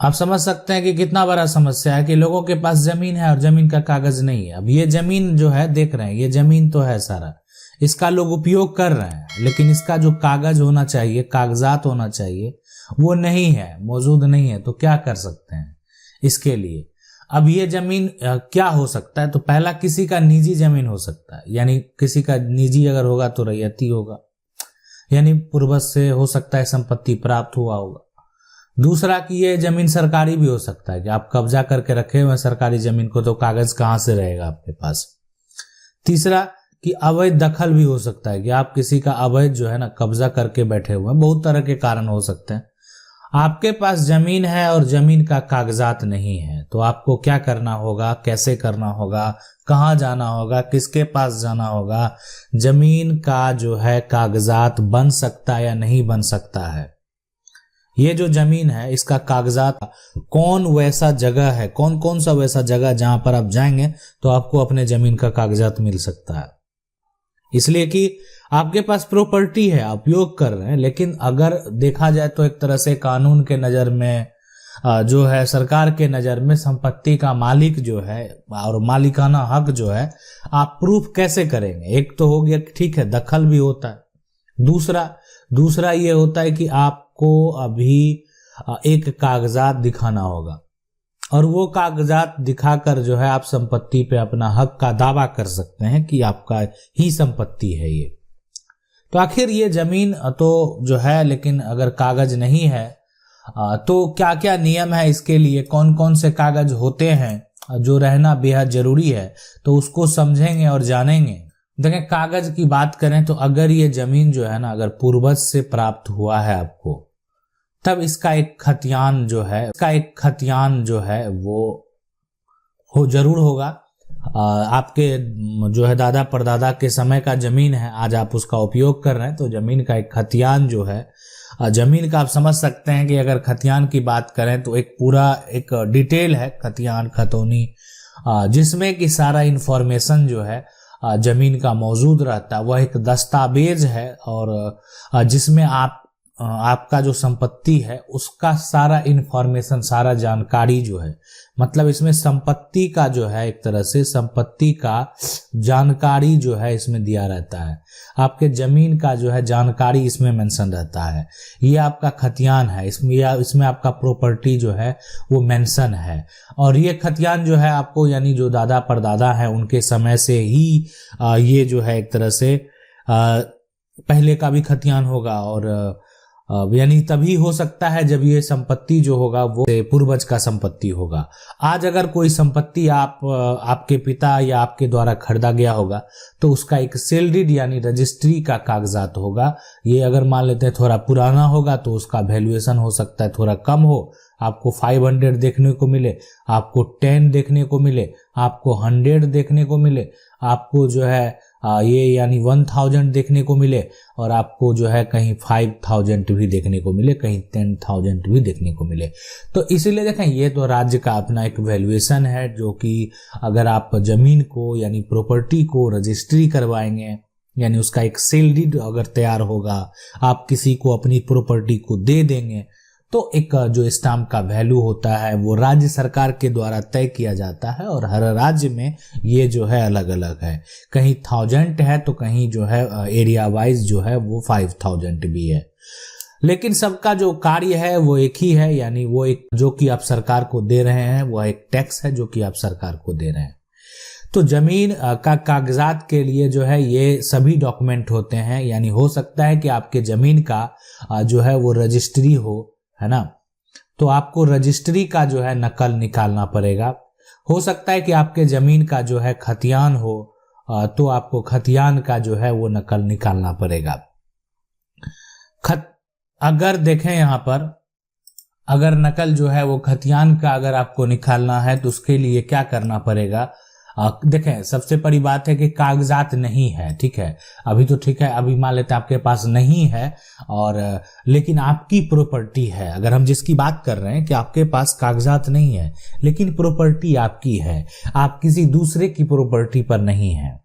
आप समझ सकते हैं कि कितना बड़ा समस्या है कि लोगों के पास जमीन है और जमीन का कागज नहीं है। अब ये जमीन जो है देख रहे हैं, ये जमीन तो है सारा, इसका लोग उपयोग कर रहे हैं, लेकिन इसका जो कागज होना चाहिए, कागजात होना चाहिए, वो नहीं है, मौजूद नहीं है। तो क्या कर सकते हैं इसके लिए? अब ये जमीन क्या हो सकता है? तो पहला, किसी का निजी जमीन हो सकता है, यानी किसी का निजी अगर होगा तो रैयती होगा, यानी पूर्वज से हो सकता है संपत्ति प्राप्त हुआ होगा। दूसरा कि ये जमीन सरकारी भी हो सकता है कि आप कब्जा करके रखे हुए सरकारी जमीन को, तो कागज कहां से रहेगा आपके पास। तीसरा कि अवैध दखल भी हो सकता है कि आप किसी का अवैध जो है ना कब्जा करके बैठे हुए हैं। बहुत तरह के कारण हो सकते हैं। आपके पास जमीन है और जमीन का कागजात नहीं है, तो आपको क्या करना होगा, कैसे करना होगा, कहाँ जाना होगा, किसके पास जाना होगा? जमीन का जो है कागजात बन सकता है या नहीं बन सकता है? ये जो जमीन है इसका कागजात, कौन वैसा जगह है, कौन कौन सा वैसा जगह जहां पर आप जाएंगे तो आपको अपने जमीन का कागजात मिल सकता है। इसलिए कि आपके पास प्रॉपर्टी है, आप उपयोग कर रहे हैं, लेकिन अगर देखा जाए तो एक तरह से कानून के नजर में जो है, सरकार के नजर में संपत्ति का मालिक जो है और मालिकाना हक जो है, आप प्रूफ कैसे करेंगे? एक तो हो गया ठीक है, दखल भी होता है। दूसरा ये होता है कि आपको अभी एक कागजात दिखाना होगा, और वो कागजात दिखाकर जो है आप संपत्ति पे अपना हक का दावा कर सकते हैं कि आपका ही संपत्ति है ये। तो आखिर ये जमीन तो जो है, लेकिन अगर कागज नहीं है तो क्या क्या नियम है इसके लिए, कौन कौन से कागज होते हैं जो रहना बेहद जरूरी है, तो उसको समझेंगे और जानेंगे। देखें, कागज की बात करें तो अगर ये जमीन जो है ना, अगर पूर्वज से प्राप्त हुआ है आपको, तब इसका एक खतियान जो है वो जरूर होगा। आपके जो है दादा परदादा के समय का जमीन है, आज आप उसका उपयोग कर रहे हैं, तो जमीन का एक खतियान जो है, जमीन का आप समझ सकते हैं कि अगर खतियान की बात करें तो एक पूरा एक डिटेल है खतियान, खतौनी, जिसमें कि सारा इंफॉर्मेशन जो है जमीन का मौजूद रहता है। वह एक दस्तावेज है और जिसमें आपका जो संपत्ति है उसका सारा इंफॉर्मेशन, सारा जानकारी जो है, मतलब इसमें संपत्ति का जो है, एक तरह से संपत्ति का जानकारी जो है इसमें दिया रहता है। आपके जमीन का जो है जानकारी इसमें मेंशन रहता है। ये आपका खतियान है, इसमें आपका प्रॉपर्टी जो है वो मेंशन है। और ये खतियान जो है आपको, यानी जो दादा परदादा है उनके समय से ही ये जो है एक तरह से पहले का भी खतियान होगा, और यानी तभी हो सकता है जब ये संपत्ति जो होगा वो पूर्वज का संपत्ति होगा। आज अगर कोई संपत्ति आपके पिता या आपके द्वारा खरीदा गया होगा तो उसका एक सेल डीड यानी रजिस्ट्री का कागजात होगा। ये अगर मान लेते हैं थोड़ा पुराना होगा तो उसका वैल्यूएशन हो सकता है थोड़ा कम हो, आपको 500 देखने को मिले, आपको 10 देखने को मिले, आपको 100 देखने को मिले, आपको जो है ये यानी 1000 देखने को मिले, और आपको जो है कहीं 5000 भी देखने को मिले, कहीं 10,000 भी देखने को मिले। तो इसीलिए देखें, ये तो राज्य का अपना एक वैल्यूएशन है, जो कि अगर आप जमीन को यानी प्रॉपर्टी को रजिस्ट्री करवाएंगे, यानी उसका एक सेल डीड अगर तैयार होगा, आप किसी को अपनी प्रॉपर्टी को दे देंगे, तो एक जो स्टाम्प का वैल्यू होता है वो राज्य सरकार के द्वारा तय किया जाता है। और हर राज्य में ये जो है अलग अलग है, कहीं 1000 है तो कहीं जो है एरिया वाइज जो है वो 5000 भी है। लेकिन सबका जो कार्य है वो एक ही है, यानी वो एक जो कि आप सरकार को दे रहे हैं, वो एक टैक्स है जो कि आप सरकार को दे रहे हैं। तो जमीन का कागजात के लिए जो है ये सभी डॉक्यूमेंट होते हैं, यानी हो सकता है कि आपके जमीन का जो है वो रजिस्ट्री है ना, तो आपको रजिस्ट्री का जो है नकल निकालना पड़ेगा। हो सकता है कि आपके जमीन का जो है खतियान हो, तो आपको खतियान का जो है वो नकल निकालना पड़ेगा। अगर देखें यहाँ पर, अगर नकल जो है वो खतियान का अगर आपको निकालना है तो उसके लिए क्या करना पड़ेगा? देखें, सबसे बड़ी बात है कि कागजात नहीं है, ठीक है, अभी तो ठीक है, अभी मान लेते हैं आपके पास नहीं है, और लेकिन आपकी प्रॉपर्टी है। अगर हम जिसकी बात कर रहे हैं कि आपके पास कागजात नहीं है लेकिन प्रॉपर्टी आपकी है, आप किसी दूसरे की प्रॉपर्टी पर नहीं है,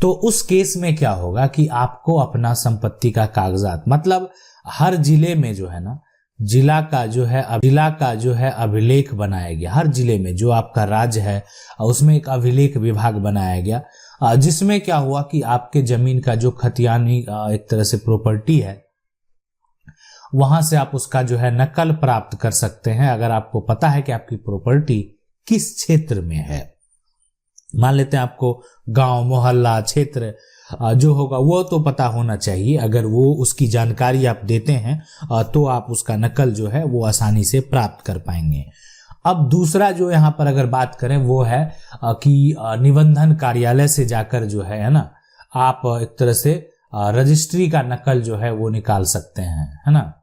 तो उस केस में क्या होगा कि आपको अपना संपत्ति का कागजात, मतलब हर जिले में जो है ना, जिला का जो है अभिलेख बनाया गया। हर जिले में जो आपका राज्य है उसमें एक अभिलेख विभाग बनाया गया, जिसमें क्या हुआ कि आपके जमीन का जो खतियानी एक तरह से प्रॉपर्टी है, वहां से आप उसका जो है नकल प्राप्त कर सकते हैं अगर आपको पता है कि आपकी प्रॉपर्टी किस क्षेत्र में है। मान लेते हैं आपको गांव, मोहल्ला, क्षेत्र जो होगा वो तो पता होना चाहिए। अगर वो उसकी जानकारी आप देते हैं तो आप उसका नकल जो है वो आसानी से प्राप्त कर पाएंगे। अब दूसरा जो यहाँ पर अगर बात करें वो है कि निबंधन कार्यालय से जाकर जो है ना, आप एक तरह से रजिस्ट्री का नकल जो है वो निकाल सकते हैं, है ना।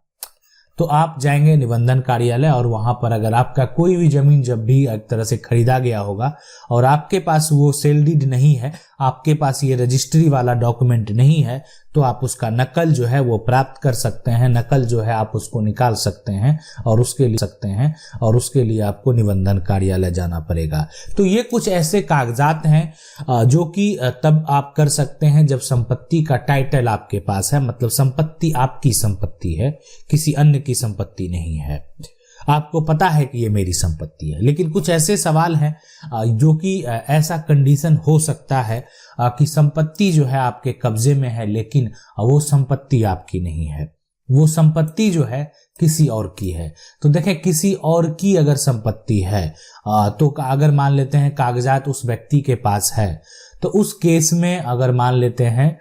तो आप जाएंगे निबंधन कार्यालय और वहां पर अगर आपका कोई भी जमीन जब भी एक तरह से खरीदा गया होगा और आपके पास वो सेल डीड नहीं है, आपके पास ये रजिस्ट्री वाला डॉक्यूमेंट नहीं है, तो आप उसका नकल जो है वो प्राप्त कर सकते हैं। नकल जो है आप उसको निकाल सकते हैं और उसके लिए आपको निबंधन कार्यालय जाना पड़ेगा। तो ये कुछ ऐसे कागजात हैं जो कि तब आप कर सकते हैं जब संपत्ति का टाइटल आपके पास है, मतलब संपत्ति आपकी संपत्ति है, किसी अन्य की संपत्ति नहीं है। आपको पता है कि ये मेरी संपत्ति है। लेकिन कुछ ऐसे सवाल हैं जो कि ऐसा कंडीशन हो सकता है कि संपत्ति जो है आपके कब्जे में है लेकिन वो संपत्ति आपकी नहीं है, वो संपत्ति जो है किसी और की है। तो देखें, किसी और की अगर संपत्ति है तो अगर मान लेते हैं कागजात उस व्यक्ति के पास है, तो उस केस में अगर मान लेते हैं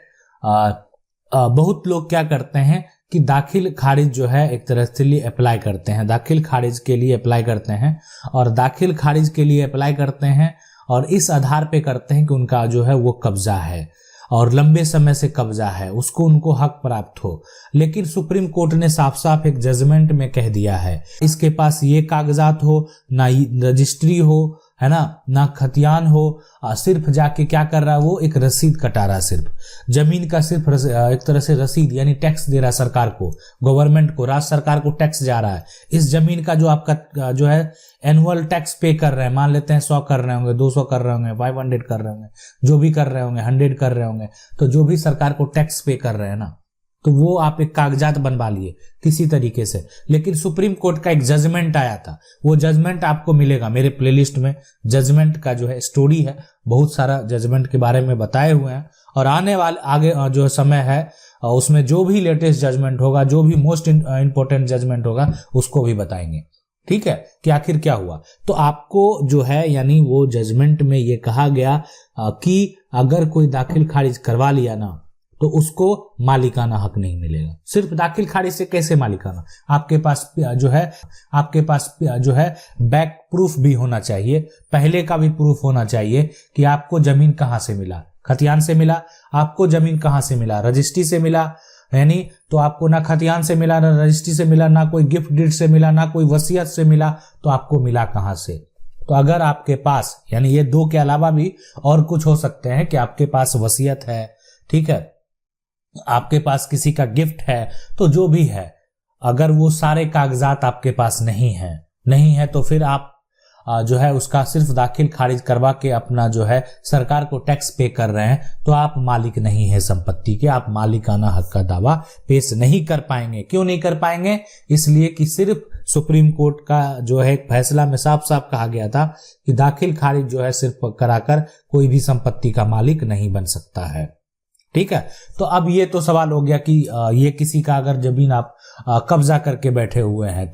बहुत लोग क्या करते हैं कि दाखिल खारिज जो है एक तरह से लिए अप्लाई करते हैं, दाखिल खारिज के लिए अप्लाई करते हैं और दाखिल खारिज के लिए अप्लाई करते हैं और इस आधार पे करते हैं कि उनका जो है वो कब्जा है और लंबे समय से कब्जा है, उसको उनको हक प्राप्त हो। लेकिन सुप्रीम कोर्ट ने साफ साफ एक जजमेंट में कह दिया है इसके पास ये कागजात हो, ना रजिस्ट्री हो, है ना खतियान हो, सिर्फ जाके क्या कर रहा है वो एक रसीद कटा रहा है, सिर्फ जमीन का सिर्फ एक तरह से रसीद यानी टैक्स दे रहा है सरकार को, गवर्नमेंट को, राज्य सरकार को टैक्स जा रहा है। इस जमीन का जो आपका जो है एनुअल टैक्स पे कर रहे हैं, मान लेते हैं 100 कर रहे होंगे, 200 कर रहे होंगे, 500 कर रहे होंगे, जो भी कर रहे होंगे, 100 कर रहे होंगे, तो जो भी सरकार को टैक्स पे कर रहे हैं ना, तो वो आप एक कागजात बनवा लिए किसी तरीके से। लेकिन सुप्रीम कोर्ट का एक जजमेंट आया था, वो जजमेंट आपको मिलेगा मेरे प्लेलिस्ट में। जजमेंट का जो है स्टोरी है, बहुत सारा जजमेंट के बारे में बताए हुए हैं और आने वाले आगे जो समय है उसमें जो भी लेटेस्ट जजमेंट होगा, जो भी मोस्ट इंपोर्टेंट जजमेंट होगा, उसको भी बताएंगे। ठीक है, कि आखिर क्या हुआ। तो आपको जो है यानी वो जजमेंट में ये कहा गया कि अगर कोई दाखिल खारिज करवा लिया ना तो उसको मालिकाना हक नहीं मिलेगा। सिर्फ दाखिल खारिज से कैसे मालिकाना, आपके पास जो है बैक प्रूफ भी होना चाहिए, पहले का भी प्रूफ होना चाहिए कि आपको जमीन कहां से मिला, खतियान से मिला, आपको जमीन कहां से मिला, रजिस्ट्री से मिला, यानी तो आपको ना खतियान से मिला, ना रजिस्ट्री से मिला, ना कोई गिफ्ट डीड से मिला, ना कोई वसीयत से मिला, तो आपको मिला कहां से। तो अगर आपके पास यानी ये दो के अलावा भी और कुछ हो सकते हैं कि आपके पास वसीयत है, ठीक है, आपके पास किसी का गिफ्ट है, तो जो भी है, अगर वो सारे कागजात आपके पास नहीं है तो फिर आप जो है उसका सिर्फ दाखिल खारिज करवा के अपना जो है सरकार को टैक्स पे कर रहे हैं, तो आप मालिक नहीं है संपत्ति के, आप मालिकाना हक का दावा पेश नहीं कर पाएंगे। क्यों नहीं कर पाएंगे? इसलिए कि सिर्फ सुप्रीम कोर्ट का जो है फैसला में साफ साफ कहा गया था कि दाखिल खारिज जो है सिर्फ कराकर कोई भी संपत्ति का मालिक नहीं बन सकता है। ठीक है, तो अब ये तो सवाल हो गया कि ये किसी का अगर जमीन आप कब्जा करके बैठे हुए हैं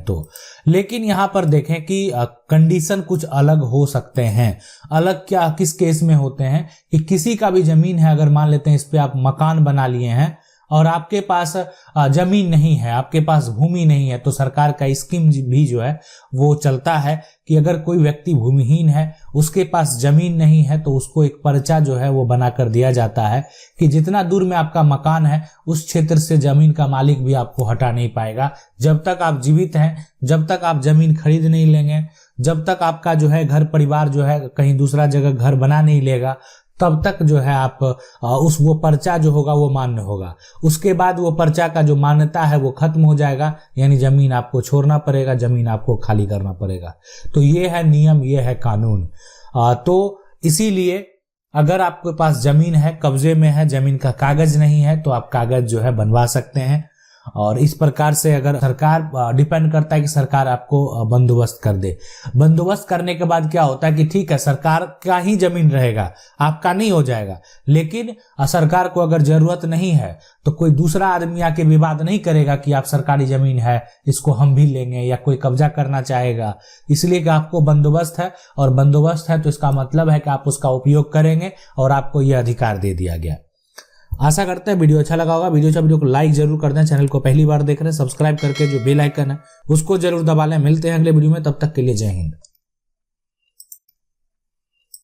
तो लेकिन यहां पर देखें कि कंडीशन कुछ अलग हो सकते हैं। अलग क्या, किस केस में होते हैं कि किसी का भी जमीन है, अगर मान लेते हैं इस पे आप मकान बना लिए हैं और आपके पास जमीन नहीं है, आपके पास भूमि नहीं है, तो सरकार का स्कीम भी जो है वो चलता है कि अगर कोई व्यक्ति भूमिहीन है, उसके पास जमीन नहीं है, तो उसको एक पर्चा जो है वो बना कर दिया जाता है कि जितना दूर में आपका मकान है उस क्षेत्र से जमीन का मालिक भी आपको हटा नहीं पाएगा। जब तक आप जीवित हैं, जब तक आप जमीन खरीद नहीं लेंगे, जब तक आपका जो है घर परिवार जो है कहीं दूसरा जगह घर बना नहीं लेगा, तब तक जो है आप वो पर्चा जो होगा वो मान्य होगा। उसके बाद वो पर्चा का जो मान्यता है वो खत्म हो जाएगा, यानी जमीन आपको छोड़ना पड़ेगा, जमीन आपको खाली करना पड़ेगा। तो ये है नियम, ये है कानून। तो इसीलिए अगर आपके पास जमीन है, कब्जे में है, जमीन का कागज नहीं है, तो आप कागज जो है बनवा सकते हैं। और इस प्रकार से अगर सरकार डिपेंड करता है कि सरकार आपको बंदोबस्त कर दे। बंदोबस्त करने के बाद क्या होता है कि ठीक है, सरकार का ही जमीन रहेगा, आपका नहीं हो जाएगा, लेकिन सरकार को अगर जरूरत नहीं है तो कोई दूसरा आदमी आके विवाद नहीं करेगा कि आप सरकारी जमीन है इसको हम भी लेंगे, या कोई कब्जा करना चाहेगा। इसलिए कि आपको बंदोबस्त है, और बंदोबस्त है तो इसका मतलब है कि आप उसका उपयोग करेंगे और आपको यह अधिकार दे दिया गया। आशा करते हैं वीडियो अच्छा लगा होगा। वीडियो को लाइक जरूर कर दें। चैनल को पहली बार देख रहे हैं, सब्सक्राइब करके जो बेल आइकन है उसको जरूर दबा लें। मिलते हैं अगले वीडियो में, तब तक के लिए जय हिंद।